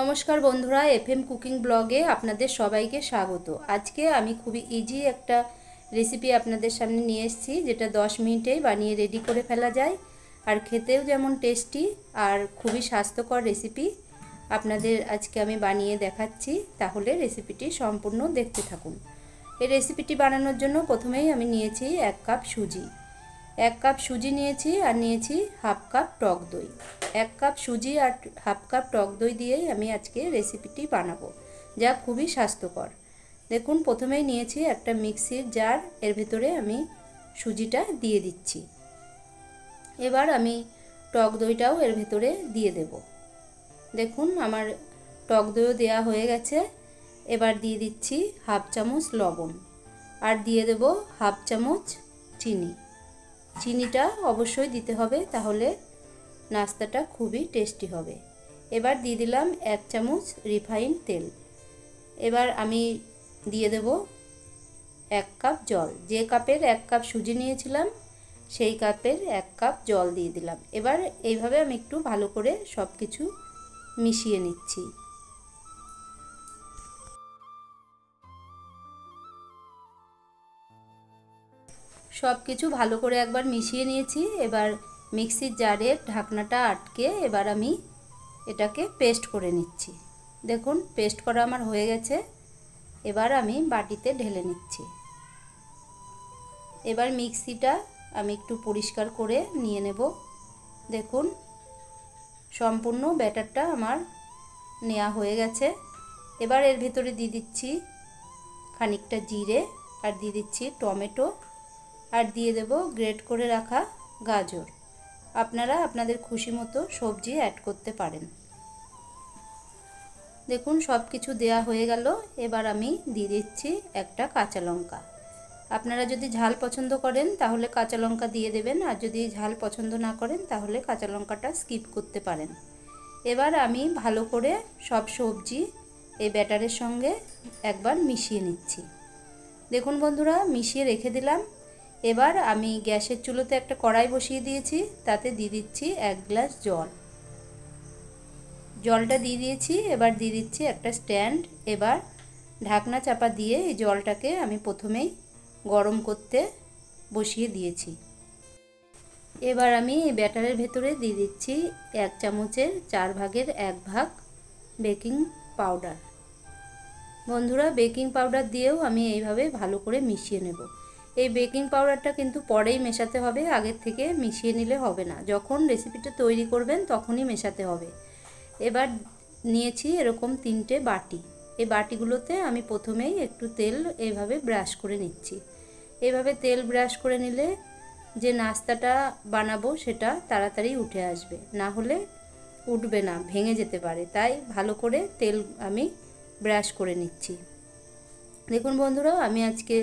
নমস্কার বন্ধুরা, FM cooking ব্লগে আপনাদের সবাইকে স্বাগত। আজকে আমি খুবই ইজি একটা রেসিপি আপনাদের সামনে নিয়ে এসেছি, যেটা 10 মিনিটেই বানিয়ে রেডি করে ফেলা যায় আর খেতেও যেমন টেস্টি আর খুবই স্বাস্থ্যকর রেসিপি আপনাদের আজকে আমি বানিয়ে দেখাচ্ছি। তাহলে রেসিপিটি সম্পূর্ণ দেখতে থাকুন। এই রেসিপিটি বানানোর জন্য প্রথমেই আমি নিয়েছি 1 কাপ সুজি। 1 কাপ সুজি নিয়েছি আর নিয়েছি হাফ কাপ টক দই। 1 কাপ সুজি আর হাফ কাপ টক দই দিয়েই আমি আজকে রেসিপিটি বানাবো, যা খুবই স্বাস্থ্যকর। দেখুন, প্রথমেই নিয়েছি একটা মিক্সির জার, এর ভেতরে আমি সুজিটা দিয়ে দিচ্ছি। এবার আমি টক দইটাও এর ভেতরে দিয়ে দেব। দেখুন, আমার টক দইও দেওয়া হয়ে গেছে। এবার দিয়ে দিচ্ছি হাফ চামচ লবণ আর দিয়ে দেব হাফ চামচ চিনি। চিনিটা অবশ্যই দিতে হবে, তাহলে নাস্তাটা খুবই টেস্টি হবে। এবার দিয়ে দিলাম 1 চামচ রিফাইন তেল। এবার আমি দিয়ে দেব 1 কাপ জল। যে কাপের 1 কাপ সুজি নিয়েছিলাম সেই কাপের 1 কাপ জল দিয়ে দিলাম। এবার এইভাবে আমি একটু ভালো করে সব কিছু মিশিয়ে নিচ্ছি। সব কিছু ভালো করে একবার মিশিয়ে নিয়েছি। এবার মিক্সির জারের ঢাকনাটা আটকে এবার আমি এটাকে পেস্ট করে নিচ্ছি। দেখুন, পেস্ট করা আমার হয়ে গেছে। এবার আমি বাটিতে ঢেলে নিচ্ছি। এবার মিক্সিটা আমি একটু পরিষ্কার করে নিয়ে নেব। দেখুন, সম্পূর্ণ ব্যাটারটা আমার নেওয়া হয়ে গেছে। এবার এর ভিতরে দিয়ে দিচ্ছি খানিকটা জিরে আর দিয়ে দিচ্ছি টমেটো আর দিয়ে দেব গ্রেট করে রাখা গাজর। আপনারা আপনাদের খুশি মতো সবজি অ্যাড করতে পারেন। দেখুন, সব কিছু দেয়া হয়ে গেল। এবার আমি দিয়ে দিচ্ছি একটা কাঁচা লঙ্কা। আপনারা যদি ঝাল পছন্দ করেন তাহলে কাঁচা লঙ্কা দিয়ে দেবেন, আর যদি ঝাল পছন্দ না করেন তাহলে কাঁচা লঙ্কাটা স্কিপ করতে পারেন। এবার আমি ভালো করে সব সবজি এই ব্যাটারের সঙ্গে একবার মিশিয়ে নিচ্ছি। দেখুন বন্ধুরা, মিশিয়ে রেখে দিলাম। এবার আমি গ্যাসের চুলোতে একটা কড়াই বসিয়ে দিয়েছি, তাতে দিয়ে দিচ্ছি 1 গ্লাস জল। জলটা দিয়ে দিয়েছি। এবার দিয়ে দিচ্ছি একটা স্ট্যান্ড। এবার ঢাকনা চাপা দিয়ে এই জলটাকে আমি প্রথমেই গরম করতে বসিয়ে দিয়েছি। এবার আমি এই ব্যাটারের ভেতরে দিয়ে দিচ্ছি 1 চামচের 4 ভাগের 1 ভাগ বেকিং পাউডার। বন্ধুরা, বেকিং পাউডার দিয়েও আমি এইভাবে ভালো করে মিশিয়ে নেব। এই বেকিং পাউডারটা কিন্তু পরেই মেশাতে হবে, আগের থেকে মিশিয়ে নিলে হবে না। যখন রেসিপিটা তৈরি করবেন তখনই মেশাতে হবে। এবার নিয়েছি এরকম 3টে বাটি। এই বাটিগুলোতে আমি প্রথমেই একটু তেল এইভাবে ব্রাশ করে নিচ্ছি। এইভাবে তেল ব্রাশ করে নিলে যে নাস্তাটা বানাবো সেটা তাড়াতাড়ি উঠে আসবে, না হলে উঠবে না, ভেঙে যেতে পারে। তাই ভালো করে তেল আমি ব্রাশ করে নিচ্ছি। দেখুন বন্ধুরা, আমি আজকে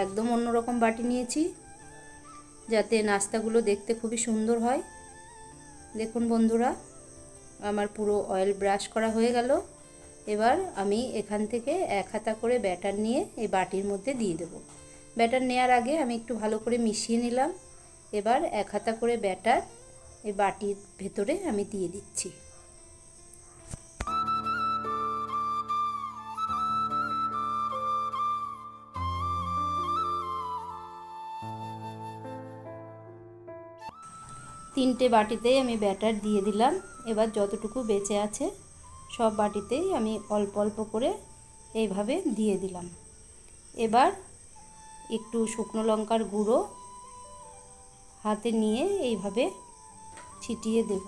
একদম অন্যরকম বাটি নিয়েছি, যাতে নাস্তাগুলো দেখতে খুবই সুন্দর হয়। দেখুন বন্ধুরা, আমার পুরো অয়েল ব্রাশ করা হয়ে গেল। এবার আমি এখান থেকে 1 হাতা করে ব্যাটার নিয়ে এই বাটির মধ্যে দিয়ে দেব। ব্যাটার নেওয়ার আগে আমি একটু ভালো করে মিশিয়ে নিলাম। এবার 1 হাতা করে ব্যাটার এই বাটির ভেতরে আমি দিয়ে দিচ্ছি। তিনটে বাটিতেই আমি ব্যাটার দিয়ে দিলাম। এবার যতটুকু বেঁচে আছে সব বাটিতেই আমি অল্প অল্প করে এইভাবে দিয়ে দিলাম। এবার একটু শুকনো লঙ্কার গুঁড়ো হাতে নিয়ে এইভাবে ছিটিয়ে দেব,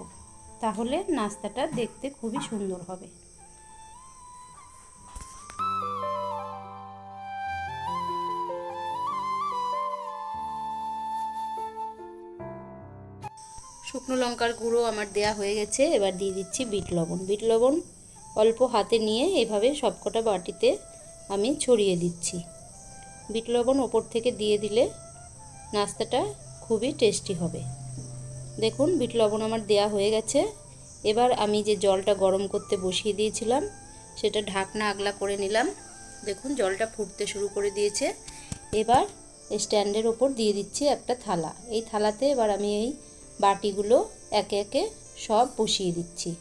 তাহলে নাস্তাটা দেখতে খুবই সুন্দর হবে। শুকনো লঙ্কার গুঁড়ো আমার দেয়া হয়ে গেছে। এবার দিয়ে দিচ্ছি বিট লবণ। বিট লবণ অল্প হাতে নিয়ে এইভাবে সবকটা বাটিতে আমি ছড়িয়ে দিচ্ছি। বিট লবণ ওপর থেকে দিয়ে দিলে নাস্তাটা খুবই টেস্টি হবে। দেখুন, বিট লবণ আমার দেয়া হয়ে গেছে। এবার আমি যে জলটা গরম করতে বসিয়ে দিয়েছিলাম সেটা ঢাকনা আগলা করে নিলাম। দেখুন, জলটা ফুটতে শুরু করে দিয়েছে। এবার স্ট্যান্ডের ওপর দিয়ে দিচ্ছি একটা থালা। এই থালাতে এবার আমি এই বাটিগুলো একে একে সব বসিয়ে দিচ্ছি।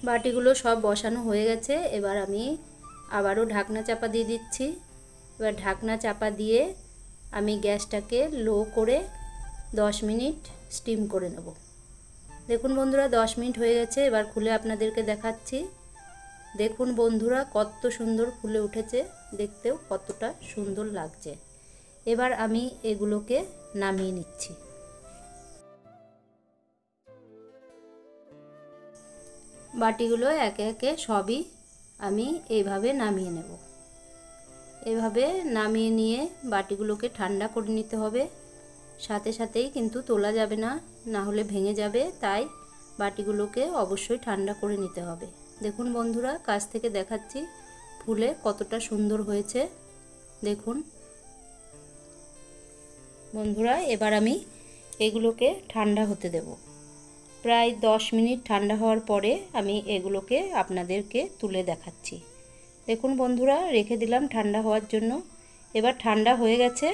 বাটিগুলো সব বসানো হয়ে গেছে। এবার আমি আবারও ঢাকনা চাপা দিয়ে দিচ্ছি। এবার ঢাকনা চাপা দিয়ে আমি গ্যাসটাকে লো করে 10 মিনিট স্টিম করে নেব। দেখুন বন্ধুরা 10 মিনিট হয়ে গেছে। এবার খুলে আপনাদেরকে দেখাচ্ছি। দেখুন বন্ধুরা কত সুন্দর ফুলে উঠেছে, দেখতেও কতটা সুন্দর লাগছে। এবার আমি এগুলোকে নামিয়ে নিচ্ছি। বাটিগুলো একে একে সবই আমি এইভাবে নামিয়ে নেব। এভাবে নামিয়ে নিয়ে বাটিগুলোকে ঠান্ডা করে নিতে হবে। সাথে সাথেই কিন্তু তোলা যাবে না, না হলে ভেঙে যাবে। তাই বাটিগুলোকে অবশ্যই ঠান্ডা করে নিতে হবে। দেখুন বন্ধুরা কাছ থেকে দেখাচ্ছি ফুলে কতটা সুন্দর হয়েছে। দেখুন বন্ধুরা এবার আমি এগুলোকে ঠান্ডা হতে দেব। প্রায় 10 মিনিট ঠান্ডা হওয়ার পরে আমি এগুলোকে আপনাদেরকে তুলে দেখাচ্ছি। দেখুন বন্ধুরা রেখে দিলাম ঠান্ডা হওয়ার জন্য। এবার ঠান্ডা হয়ে গেছে।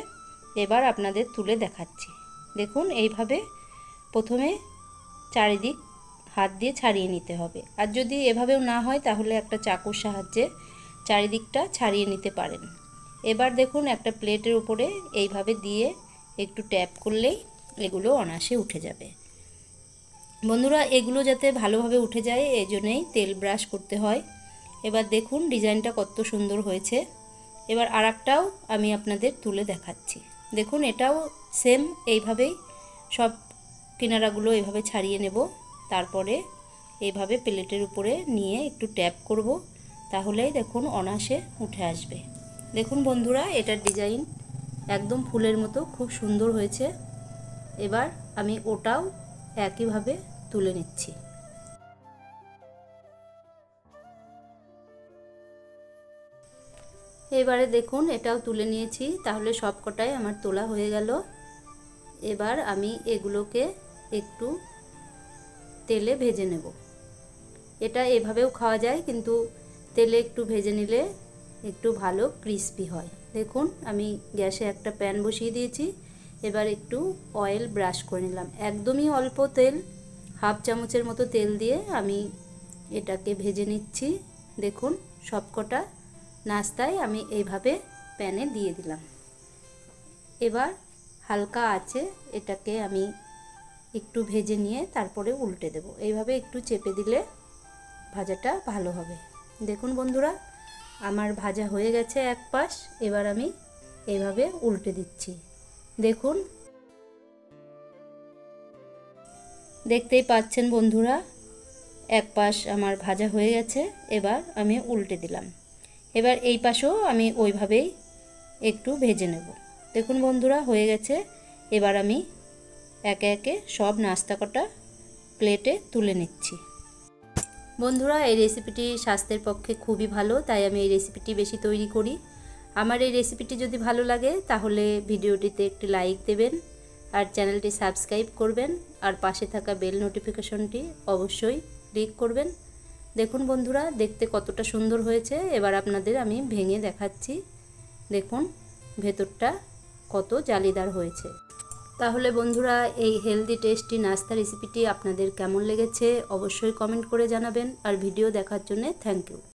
এবার আপনাদের তুলে দেখাচ্ছি। দেখুন এইভাবে প্রথমে চারিদিক হাত দিয়ে ছাড়িয়ে নিতে হবে। আর যদি এভাবেও না হয় তাহলে একটা চাকুর সাহায্যে চারিদিকটা ছাড়িয়ে নিতে পারেন। এবার দেখুন একটা প্লেটের উপরে এইভাবে দিয়ে একটু ট্যাপ করলেই এগুলো অনায়াসে উঠে যাবে। বন্ধুরা এগুলো যাতে ভালোভাবে উঠে যায় এই জন্যই তেল ব্রাশ করতে হয়। এবার দেখুন ডিজাইনটা কত সুন্দর হয়েছে। এবার আরেকটাও আমি আপনাদের তুলে দেখাচ্ছি। দেখুন এটাও সেম এইভাবেই সব কিনারাগুলো এইভাবে ছাড়িয়ে নেব। তারপরে এইভাবে প্লেটের উপরে নিয়ে একটু ট্যাপ করব, তাহলেই দেখুন অনায়াসে উঠে আসবে। দেখুন বন্ধুরা এটার ডিজাইন একদম ফুলের মতো খুব সুন্দর হয়েছে। এবার আমি ওটাও একইভাবে তুলে নিচ্ছি। এবারে দেখুন এটাও তুলে নিয়েছি। তাহলে সব কটাই আমার তোলা হয়ে গেল। এবার আমি এগুলোকে একটু তেলে ভেজে নেব। এটা এভাবেও খাওয়া যায়, কিন্তু তেলে একটু ভেজে নিলে একটু ভালো ক্রিস্পি হয়। দেখুন আমি গ্যাসে একটা প্যান বসিয়ে দিয়েছি। এবার একটু অয়েল ব্রাশ করে নিলাম। একদমই অল্প তেল, হাফ চামচের মতো তেল দিয়ে আমি এটাকে ভেজে নিচ্ছি। দেখুন সবকটা নাস্তায় আমি এইভাবে প্যানে দিয়ে দিলাম। এবার হালকা আছে এটাকে আমি একটু ভেজে নিয়ে তারপরে উল্টে দেব। এইভাবে একটু চেপে দিলে ভাজাটা ভালো হবে। দেখুন বন্ধুরা আমার ভাজা হয়ে গেছে এক পাশ। এবার আমি এইভাবে উল্টে দিচ্ছি। দেখুন দেখতেই পাচ্ছেন বন্ধুরা এক পাশ আমার ভাজা হয়ে গেছে। এবার আমি উল্টে দিলাম। এবার এই পাশেও আমি ওইভাবেই একটু ভেজে নেব। দেখুন বন্ধুরা হয়ে গেছে। এবার আমি একে একে সব নাস্তা কটা প্লেটে তুলে নিচ্ছি। বন্ধুরা এই রেসিপিটি স্বাস্থ্যের পক্ষে খুবই ভালো, তাই আমি এই রেসিপিটি বেশি তৈরি করি। আমার এই রেসিপিটি যদি ভালো লাগে তাহলে ভিডিওটিতে একটি লাইক দেবেন, আর চ্যানেলটি সাবস্ক্রাইব করবেন, আর পাশে থাকা বেল নোটিফিকেশনটি অবশ্যই ক্লিক করবেন। দেখুন বন্ধুরা দেখতে কতটা সুন্দর হয়েছে। এবার আপনাদের আমি ভেঙে দেখাচ্ছি। দেখুন ভেতরটা কত জালিদার হয়েছে। তাহলে বন্ধুরা এই হেলদি টেস্টি নাস্তা রেসিপিটি আপনাদের কেমন লেগেছে অবশ্যই কমেন্ট করে জানাবেন। আর ভিডিও দেখার জন্য থ্যাংক ইউ।